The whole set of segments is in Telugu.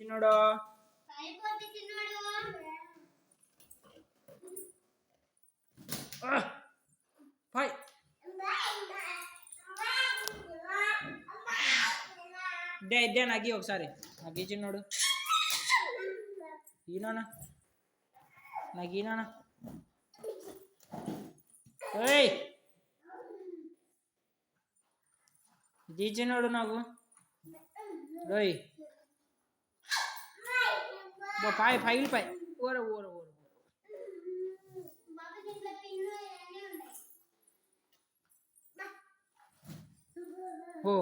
చిన్నోడు ఫైవ్ ఇద్దే నాకు ఒకసారి నాకు చిన్నోడు ఈనా నాకు ఈనా ఇది చిన్నోడు నాకు రోయ్ పాయ్ పైలు పాయ్ ఓర ఓర ఓర ఓ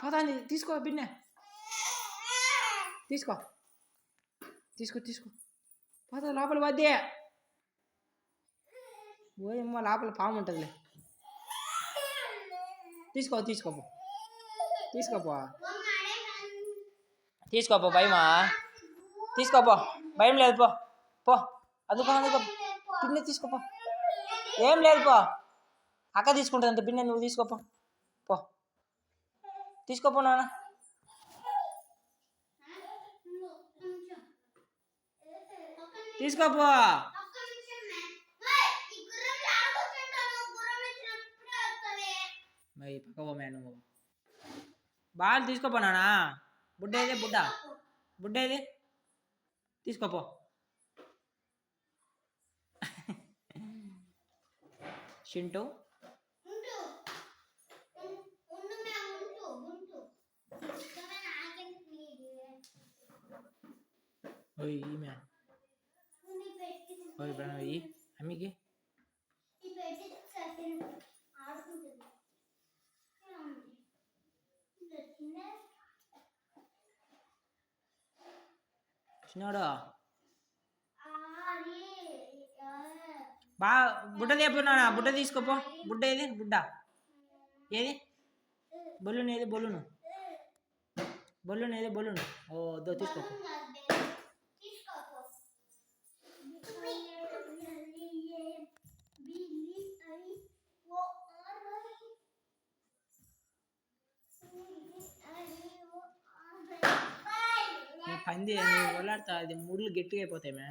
పోతాంది తీసుకో బిన్నె తీసుకో తీసుకో తీసుకో పోతా లోపల వద్దే ఓయమ్మ లోపల పాము ఉంటుందిలే తీసుకో తీసుకోపో తీసుకోపో తీసుకోపో భయమా తీసుకోపో భయం లేదు పో పో అందుకో అందుకో బిన్నె తీసుకోపో ఏం లేదు పో అక్క తీసుకుంటుంది బిన్నె నువ్వు తీసుకోపో పో తీసుకోపో నాన్న తీసుకోపో పక్కపో మే నువ్వు బాగా తీసుకోపో నాన్న బుడ్డ ఏదే బుడ్డ ఏది తీసుకోపో చింటూ ఓయ్ మ్యాన్ ఓయ్ ప్రణవ్ అమ్మికి చిన్నోడు బా బుడ్డ తెప్పున్నా బుడ్డ తీసుకోపో బుడ్డ ఏది బుడ్డ ఏది బొల్లును ఏది బొల్లును ఏది బొల్లును ఓ దో తీసుకోపో పంది ఓలాడుతా అది ముళ్ళు గట్టిగా అయిపోతాయి మే